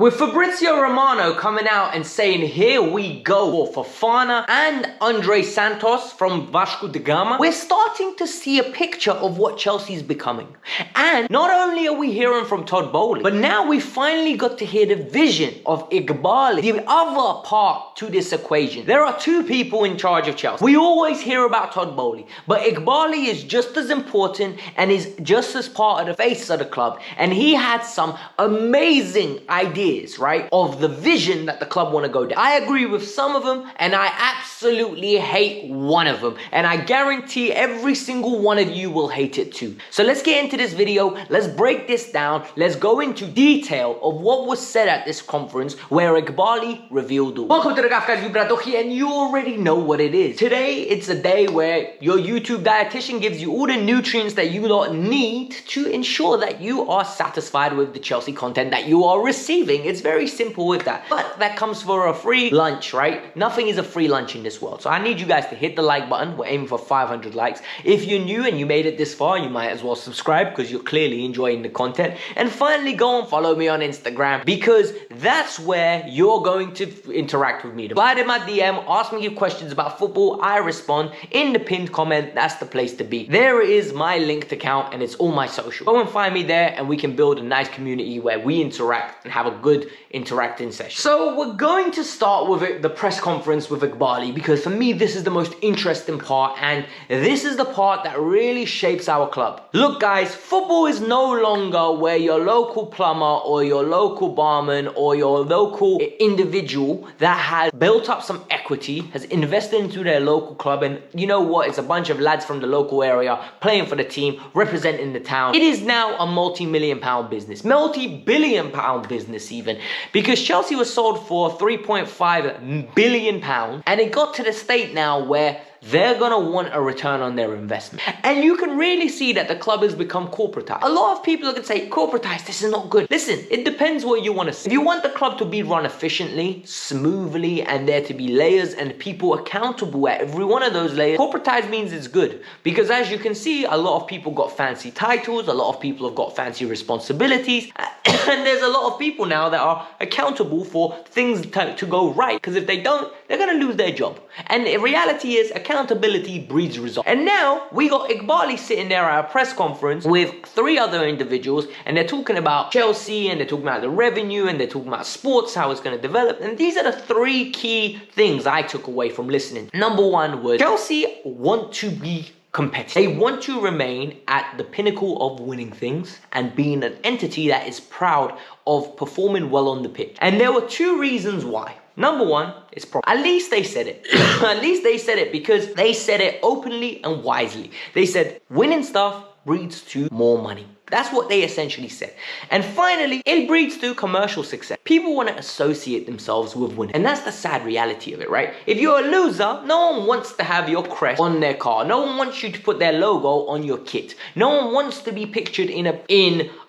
With Fabrizio Romano coming out and saying, here we go for Fofana and Andrey Santos from Vasco da Gama, we're starting to see a picture of what Chelsea's becoming. And not only are we hearing from Todd Boehly, but now we finally got to hear the vision of Iqbali, the other part to this equation. There are two people in charge of Chelsea. We always hear about Todd Boehly, but Iqbali is just as important and is just as part of the face of the club. And he had some amazing ideas, right, of the vision that the club want to go down. I agree with some of them, and I absolutely hate one of them, and I guarantee every single one of you will hate it too. So let's get into this video, let's break this down, let's go into detail of what was said at this conference where Iqbali revealed all. Welcome to the Kavkas View, and you already know what it is. Today, it's a day where your YouTube dietitian gives you all the nutrients that you lot need to ensure that you are satisfied with the Chelsea content that you are receiving. It's very simple with that. But that comes for a free lunch, right? Nothing is a free lunch in this world. So I need you guys to hit the like button. We're aiming for 500 likes. If you're new and you made it this far, you might as well subscribe because you're clearly enjoying the content. And finally, go and follow me on Instagram because that's where you're going to interact with me. Slide in my DM, ask me your questions about football. I respond in the pinned comment. That's the place to be. There is my linked account and it's all my social. Go and find me there and we can build a nice community where we interact and have a good interacting session. So we're going to start with the press conference with Iqbali because for me this is the most interesting part and this is the part that really shapes our club. Look guys, football is no longer where your local plumber or your local barman or your local individual that has built up some equity, has invested into their local club, and you know what, it's a bunch of lads from the local area playing for the team, representing the town. It is now a multi-million pound business, multi-billion pound business even, because Chelsea was sold for £3.5 billion and it got to the state now where they're going to want a return on their investment. And you can really see that the club has become corporatized. A lot of people are going to say, corporatized, this is not good. Listen, it depends what you want to see. If you want the club to be run efficiently, smoothly, and there to be layers and people accountable at every one of those layers, corporatized means it's good. Because as you can see, a lot of people got fancy titles, a lot of people have got fancy responsibilities, and there's a lot of people now that are accountable for things to go right. Because if they don't, they're going to lose their job. And the reality is, accountability breeds results. And now we got Iqbali sitting there at a press conference with three other individuals and they're talking about Chelsea and they're talking about the revenue and they're talking about sports, how it's going to develop. And these are the three key things I took away from listening. Number one was Chelsea want to be competitive. They want to remain at the pinnacle of winning things and being an entity that is proud of performing well on the pitch. And there were two reasons why. Number one, it's at least they said it. At least they said it because they said it openly and wisely. They said winning stuff breeds to more money. That's what they essentially said. And finally, it breeds to commercial success. People want to associate themselves with winning. And that's the sad reality of it, right? If you're a loser, no one wants to have your crest on their car. No one wants you to put their logo on your kit. No one wants to be pictured in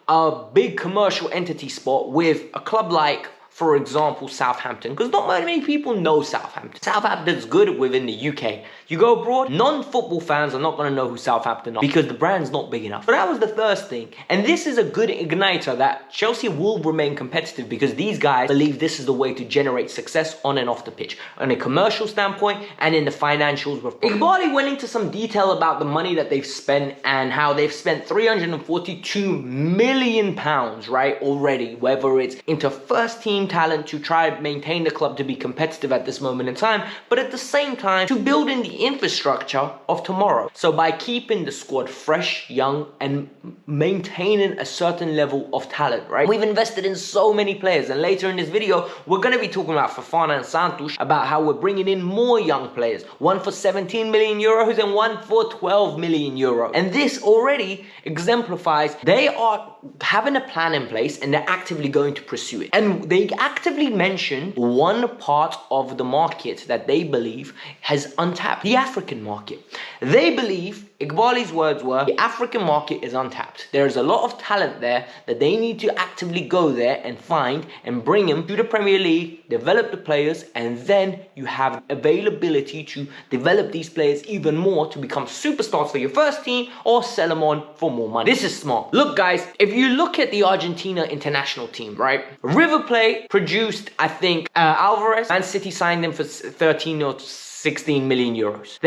a big commercial entity spot with a club like, for example, Southampton, because not many people know Southampton. Southampton's good within the UK. You go abroad, non-football fans are not going to know who Southampton are because the brand's not big enough. But that was the first thing. And this is a good igniter that Chelsea will remain competitive because these guys believe this is the way to generate success on and off the pitch, on a commercial standpoint and in the financials. Iqbali went into some detail about the money that they've spent and how they've spent £342 million, right, already, whether it's into first team talent to try and maintain the club to be competitive at this moment in time, but at the same time to building the infrastructure of tomorrow. So by keeping the squad fresh, young, and maintaining a certain level of talent, right? We've invested in so many players, and later in this video, we're going to be talking about Fofana and Santos, about how we're bringing in more young players, one for 17 million euros and one for 12 million euros. And this already exemplifies they are having a plan in place and they're actively going to pursue it. And they actively mentioned one part of the market that they believe has untapped, the African market. They believe Iqbali's words were, the African market is untapped. There is a lot of talent there that they need to actively go there and find and bring them to the Premier League, develop the players, and then you have availability to develop these players even more to become superstars for your first team or sell them on for more money. This is smart. Look guys, if you look at the Argentina international team, right? River Plate produced, I think, Alvarez. Man City signed him for 13 or 16 million euros.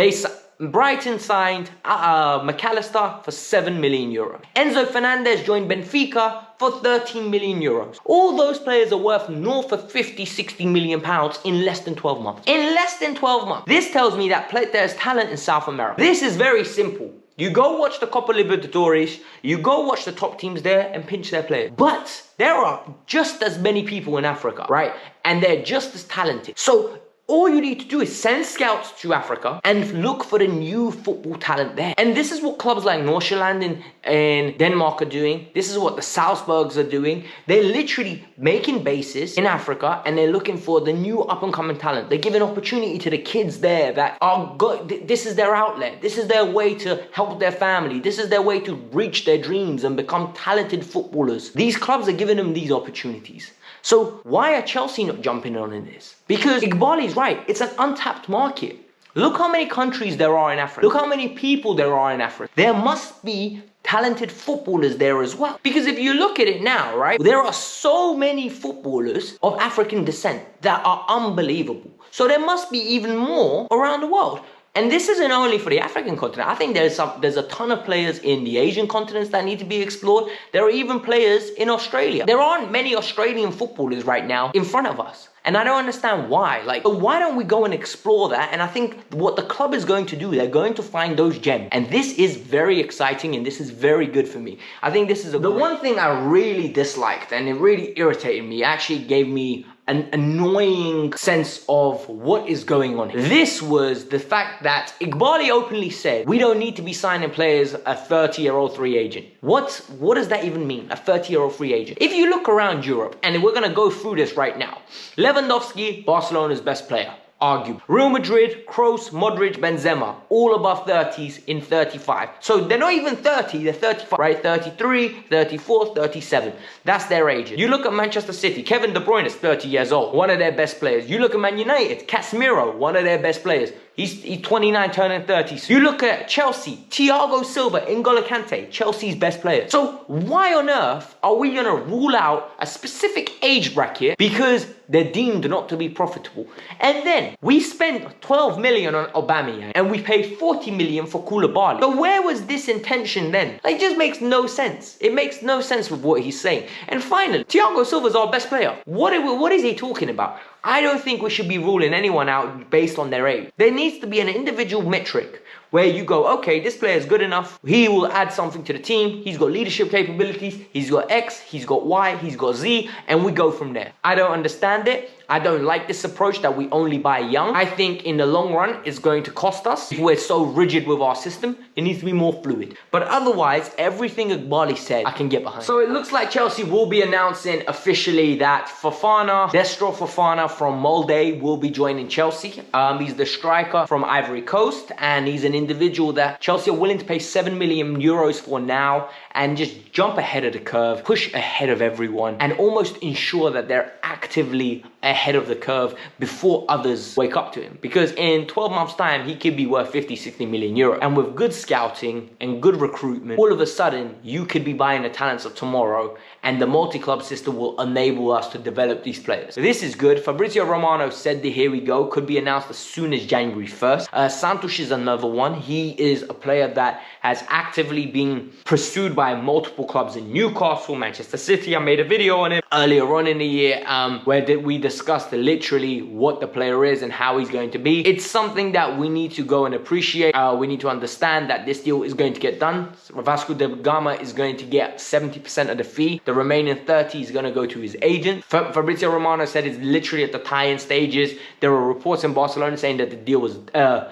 Brighton signed McAllister for 7 million euros. Enzo Fernandez joined Benfica for 13 million euros. All those players are worth north of 50, 60 million pounds in less than 12 months. In less than 12 months. This tells me that there's talent in South America. This is very simple. You go watch the Copa Libertadores, you go watch the top teams there and pinch their players. But there are just as many people in Africa, right? And they're just as talented. So all you need to do is send scouts to Africa and look for the new football talent there. And this is what clubs like Nordsjælland in Denmark are doing. This is what the Salzburgs are doing. They're literally making bases in Africa and they're looking for the new up-and-coming talent. They give an opportunity to the kids there that are good. This is their outlet. This is their way to help their family. This is their way to reach their dreams and become talented footballers. These clubs are giving them these opportunities. So why are Chelsea not jumping on in this? Because Iqbali's right, it's an untapped market. Look how many countries there are in Africa. Look how many people there are in Africa. There must be talented footballers there as well. Because if you look at it now, right, there are so many footballers of African descent that are unbelievable. So there must be even more around the world. And this isn't only for the African continent. I think there's a ton of players in the Asian continents that need to be explored. There are even players in Australia. There aren't many Australian footballers right now in front of us. And I don't understand why. Like, why don't we go and explore that? And I think what the club is going to do, they're going to find those gems. And this is very exciting and this is very good for me. I think this is the one thing I really disliked and it really irritated me, actually gave me an annoying sense of what is going on here. This was the fact that Iqbali openly said, we don't need to be signing players a 30-year-old free agent. What does that even mean, a 30-year-old free agent? If you look around Europe, and we're going to go through this right now, Lewandowski, Barcelona's best player. Arguably. Real Madrid, Kroos, Modric, Benzema, all above 30s in 35. So they're not even 30, they're 35, right? 33, 34, 37. That's their age. You look at Manchester City, Kevin De Bruyne is 30 years old, one of their best players. You look at Man United, Casemiro, one of their best players. He's 29, turning 30. So you look at Chelsea, Thiago Silva, N'Golo Kante, Chelsea's best player. So why on earth are we going to rule out a specific age bracket because they're deemed not to be profitable? And then we spent 12 million on Aubameyang and we paid 40 million for Koulibaly. So where was this intention then? Like, it just makes no sense. It makes no sense with what he's saying. And finally, Thiago Silva's our best player. What is he talking about? I don't think we should be ruling anyone out based on their age. There needs to be an individual metric where you go, okay, this player is good enough. He will add something to the team. He's got leadership capabilities. He's got X, he's got Y, he's got Z, and we go from there. I don't understand it. I don't like this approach that we only buy young. I think in the long run, it's going to cost us. If we're so rigid with our system, it needs to be more fluid. But otherwise, everything Iqbali said, I can get behind. So it looks like Chelsea will be announcing officially that Destro Fofana from Molde will be joining Chelsea. He's the striker from Ivory Coast, and he's an individual that Chelsea are willing to pay 7 million euros for now and just jump ahead of the curve, push ahead of everyone, and almost ensure that they're actively ahead of the curve before others wake up to him. Because in 12 months time, he could be worth 50, 60 million euro. And with good scouting and good recruitment, all of a sudden, you could be buying the talents of tomorrow and the multi-club system will enable us to develop these players. So this is good. Fabrizio Romano said the here we go could be announced as soon as January 1st. Santos is another one. He is a player that has actively been pursued by multiple clubs in Newcastle, Manchester City. I made a video on it earlier on in the year where we discussed literally what the player is and how he's going to be. It's something that we need to go and appreciate. We need to understand that this deal is going to get done. Vasco da Gama is going to get 70% of the fee. The remaining 30 is going to go to his agent. Fabrizio Romano said it's literally at the tie-in stages. There were reports in Barcelona saying that the deal was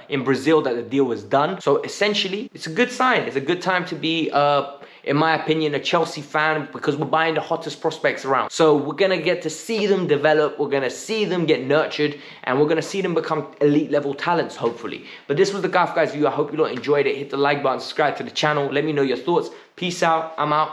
in Brazil, that the deal was done. So essentially, it's a good sign. It's a good time to be in my opinion, a Chelsea fan because we're buying the hottest prospects around. So we're going to get to see them develop, we're going to see them get nurtured, and we're going to see them become elite level talents, hopefully. But this was the Kavkas View. I hope you lot enjoyed it. Hit the like button, subscribe to the channel. Let me know your thoughts. Peace out. I'm out.